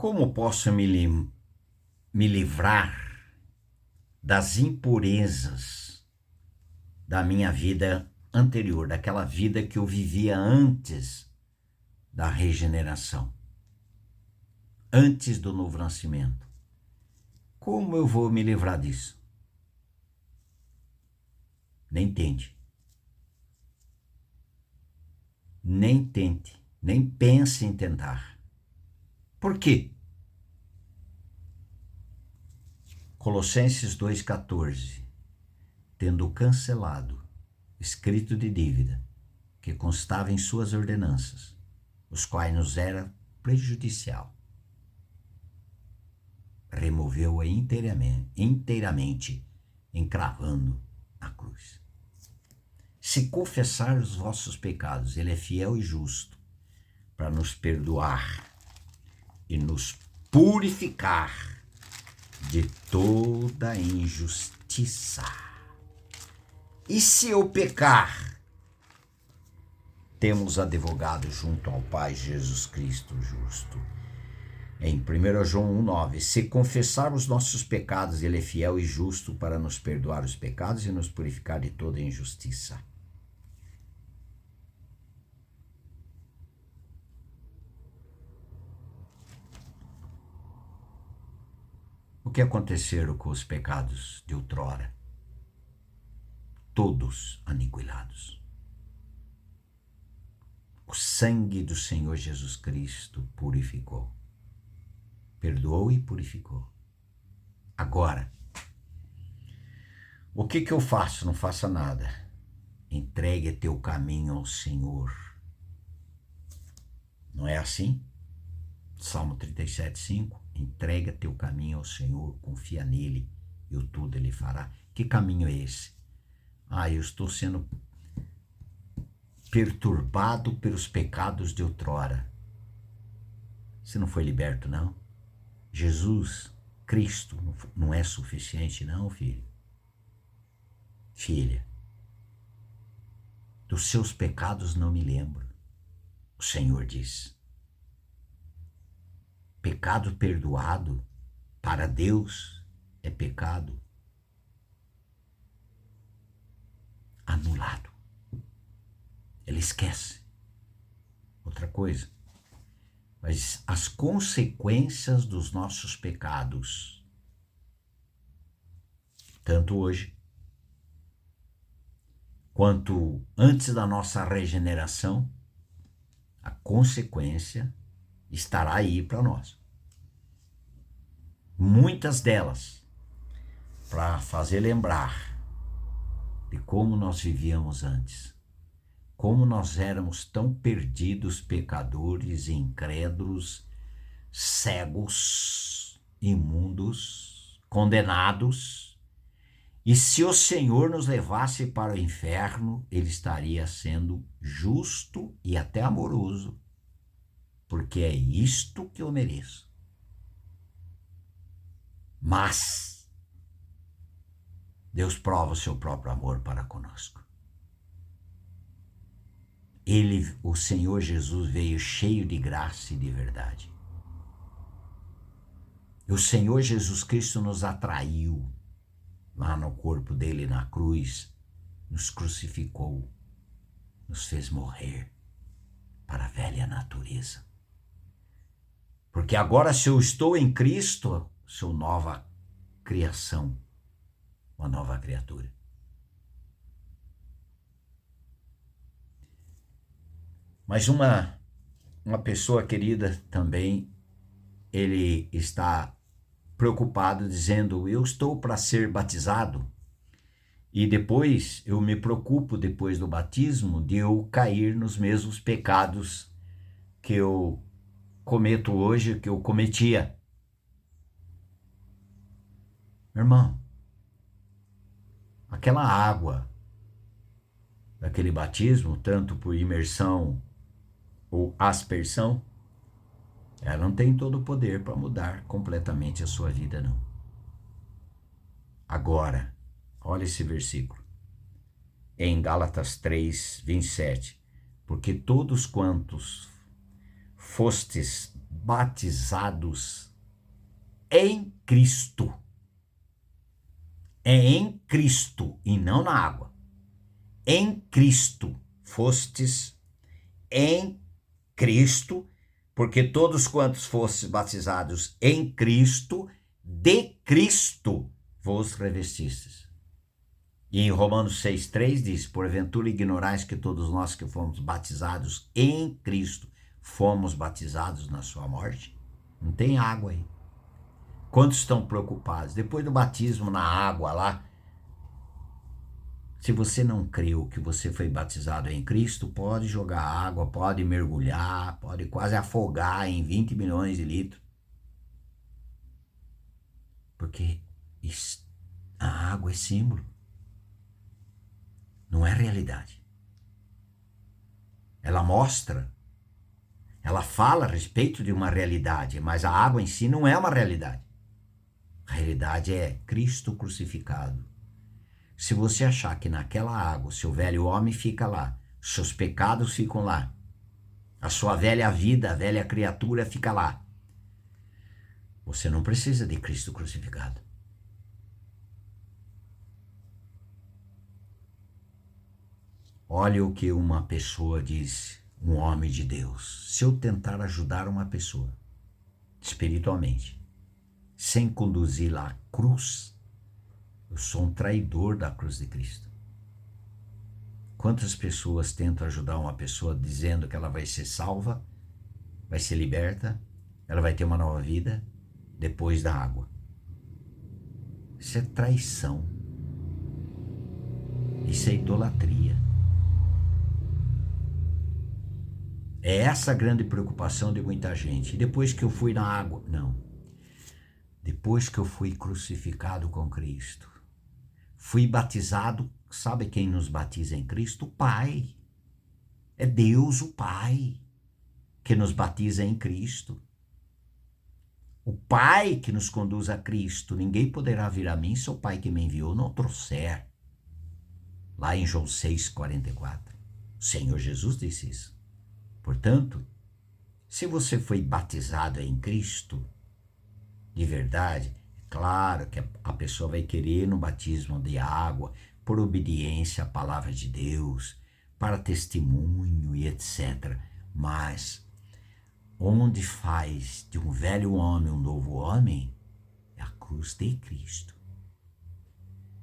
Como posso me livrar das impurezas da minha vida anterior, daquela vida que eu vivia antes da regeneração, antes do novo nascimento? Como eu vou me livrar disso? Nem tente. Nem tente. Nem pense em tentar. Por quê? Colossenses 2,14. Tendo cancelado escrito de dívida que constava em suas ordenanças, os quais nos era prejudicial, removeu-a inteiramente, encravando na cruz. Se confessar os vossos pecados, ele é fiel e justo para nos perdoar e nos purificar de toda injustiça. E se eu pecar, temos advogado junto ao Pai, Jesus Cristo justo. Em 1 João 1,9, se confessarmos nossos pecados, ele é fiel e justo para nos perdoar os pecados e nos purificar de toda injustiça. O que aconteceram com os pecados de outrora? Todos aniquilados. O sangue do Senhor Jesus Cristo purificou. Perdoou e purificou. Agora, o que eu faço? Não faça nada. Entregue teu caminho ao Senhor. Não é assim? Salmo 37,5. Entrega teu caminho ao Senhor, confia nele e o tudo ele fará. Que caminho é esse? Eu estou sendo perturbado pelos pecados de outrora. Você não foi liberto, não? Jesus, Cristo, não é suficiente, não, filho? Filha, dos seus pecados não me lembro. O Senhor diz. Pecado perdoado para Deus é pecado anulado. Ele esquece. Outra coisa, mas as consequências dos nossos pecados, tanto hoje quanto antes da nossa regeneração, a consequência estará aí para nós. Muitas delas para fazer lembrar de como nós vivíamos antes, como nós éramos tão perdidos, pecadores, incrédulos, cegos, imundos, condenados. E se o Senhor nos levasse para o inferno, ele estaria sendo justo e até amoroso, porque é isto que eu mereço. Mas Deus prova o seu próprio amor para conosco. O Senhor Jesus veio cheio de graça e de verdade. E o Senhor Jesus Cristo nos atraiu lá no corpo dele na cruz, nos crucificou, nos fez morrer para a velha natureza. Porque agora, se eu estou em Cristo, sou nova criação, uma nova criatura. Mas uma pessoa querida também, ele está preocupado, dizendo, eu estou para ser batizado e depois eu me preocupo, depois do batismo, de eu cair nos mesmos pecados que eu cometo hoje, que eu cometia. Meu irmão, aquela água daquele batismo, tanto por imersão ou aspersão, ela não tem todo o poder para mudar completamente a sua vida, não. Agora, olha esse versículo. Em Gálatas 3, 27. Porque todos quantos fostes batizados em Cristo. É em Cristo e não na água. Em Cristo fostes em Cristo, porque todos quantos fostes batizados em Cristo, de Cristo vos revestistes. E em Romanos 6,3 diz, porventura ignorais que todos nós que fomos batizados em Cristo, fomos batizados na sua morte? Não tem água aí. Quantos estão preocupados? Depois do batismo na água lá, se você não creu que você foi batizado em Cristo, pode jogar água, pode mergulhar, pode quase afogar em 20 milhões de litros. Porque a água é símbolo, não é realidade. Ela mostra, ela fala a respeito de uma realidade, mas a água em si não é uma realidade. A realidade é Cristo crucificado. Se você achar que naquela água, seu velho homem fica lá, seus pecados ficam lá, a sua velha vida, a velha criatura fica lá, você não precisa de Cristo crucificado. Olha o que uma pessoa diz, um homem de Deus. Se eu tentar ajudar uma pessoa, espiritualmente, sem conduzi-la à cruz, eu sou um traidor da cruz de Cristo. Quantas pessoas tentam ajudar uma pessoa dizendo que ela vai ser salva, vai ser liberta, ela vai ter uma nova vida depois da água? Isso é traição. Isso é idolatria. É essa a grande preocupação de muita gente. E depois que eu fui na água? Não. Depois que eu fui crucificado com Cristo, fui batizado, sabe quem nos batiza em Cristo? O Pai. É Deus o Pai que nos batiza em Cristo. O Pai que nos conduz a Cristo. Ninguém poderá vir a mim se o Pai que me enviou não trouxer. Lá em João 6,44. O Senhor Jesus disse isso. Portanto, se você foi batizado em Cristo, de verdade, é claro que a pessoa vai querer no batismo de água, por obediência à palavra de Deus, para testemunho e etc. Mas, onde faz de um velho homem um novo homem, é a cruz de Cristo.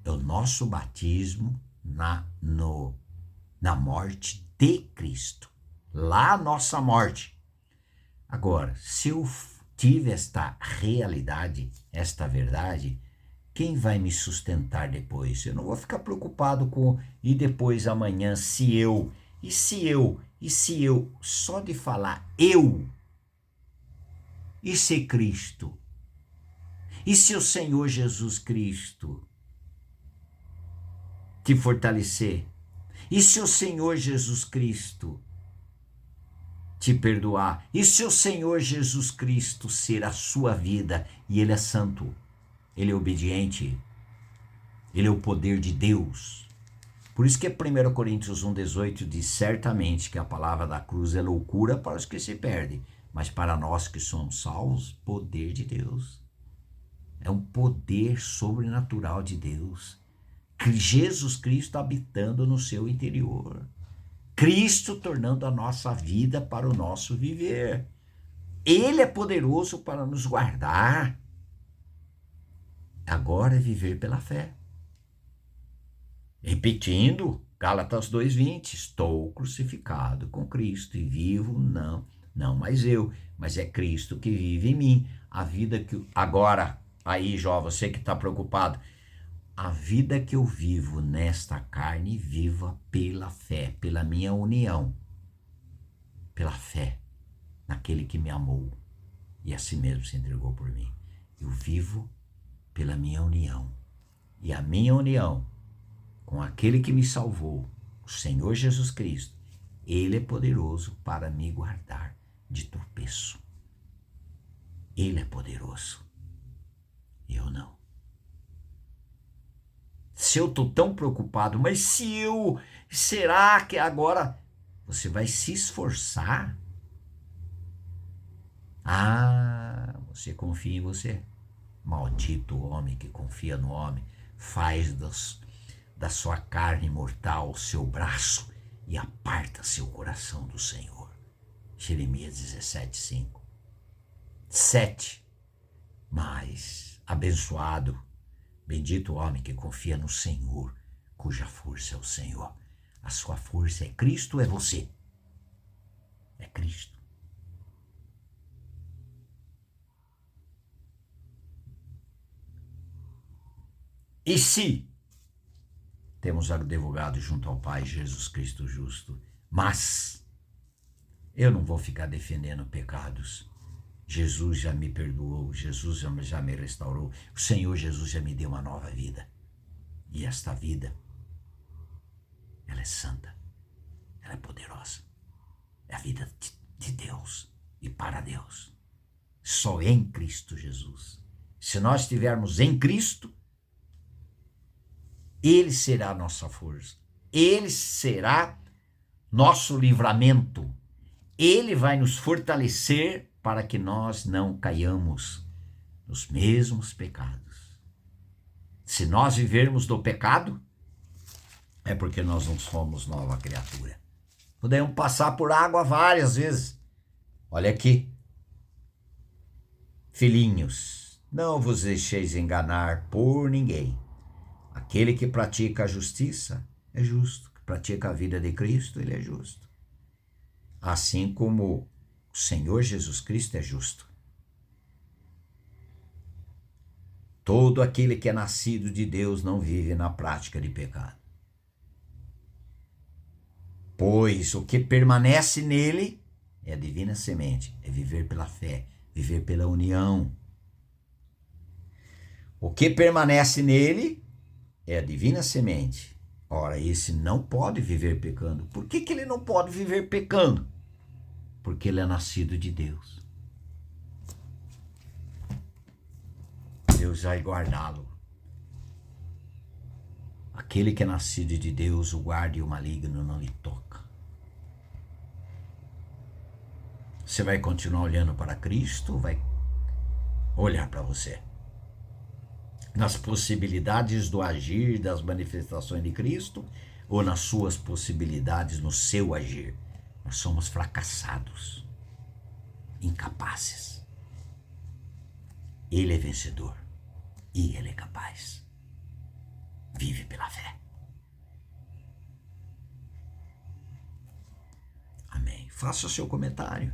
É o nosso batismo na morte de Cristo. Lá a nossa morte. Agora, se eu tive esta realidade, esta verdade, quem vai me sustentar depois? Eu não vou ficar preocupado com e depois amanhã se eu, só de falar eu, e se Cristo, e se o Senhor Jesus Cristo te fortalecer, e se o Senhor Jesus Cristo te perdoar, e se o Senhor Jesus Cristo ser a sua vida, e Ele é santo, Ele é obediente, Ele é o poder de Deus. Por isso que 1 Coríntios 1,18 diz certamente que a palavra da cruz é loucura para os que se perdem, mas para nós que somos salvos, poder de Deus. É um poder sobrenatural de Deus. Jesus Cristo habitando no seu interior. Cristo tornando a nossa vida para o nosso viver. Ele é poderoso para nos guardar. Agora é viver pela fé. Repetindo, Gálatas 2,20, estou crucificado com Cristo e vivo, não mais eu, mas é Cristo que vive em mim. A vida que... Agora, aí, Jó, você que está preocupado, a vida que eu vivo nesta carne, viva pela fé, pela minha união, pela fé naquele que me amou e a si mesmo se entregou por mim. Eu vivo pela minha união. E a minha união com aquele que me salvou, o Senhor Jesus Cristo, Ele é poderoso para me guardar de tropeço. Ele é poderoso. Eu não. Se eu estou tão preocupado, mas se eu... Será que agora você vai se esforçar Ah, você confia em você? Maldito o homem que confia no homem, faz da sua carne mortal o seu braço e aparta seu coração do Senhor. Jeremias 17:5. 7. Mas abençoado, bendito o homem que confia no Senhor, cuja força é o Senhor. A sua força é Cristo, é você. É Cristo. E se temos advogado junto ao Pai, Jesus Cristo justo, mas eu não vou ficar defendendo pecados. Jesus já me perdoou, Jesus já me restaurou, o Senhor Jesus já me deu uma nova vida. E esta vida, ela é santa, ela é poderosa. É a vida de Deus e para Deus. Só em Cristo Jesus. Se nós estivermos em Cristo, Ele será a nossa força. Ele será nosso livramento. Ele vai nos fortalecer para que nós não caiamos nos mesmos pecados. Se nós vivermos do pecado, é porque nós não somos nova criatura. Podemos passar por água várias vezes. Olha aqui. Filhinhos, não vos deixeis enganar por ninguém. Aquele que pratica a justiça é justo. Que pratica a vida de Cristo, ele é justo. Assim como o Senhor Jesus Cristo é justo. Todo aquele que é nascido de Deus não vive na prática de pecado. Pois o que permanece nele é a divina semente, é viver pela fé, viver pela união. O que permanece nele é a divina semente. Ora, esse não pode viver pecando. Por que ele não pode viver pecando? Porque ele é nascido de Deus. Deus vai guardá-lo. Aquele que é nascido de Deus, o guarda e o maligno não lhe toca. Você vai continuar olhando para Cristo ou vai olhar para você? Nas possibilidades do agir das manifestações de Cristo ou nas suas possibilidades no seu agir? Nós somos fracassados, incapazes. Ele é vencedor e ele é capaz. Vive pela fé. Amém. Faça o seu comentário.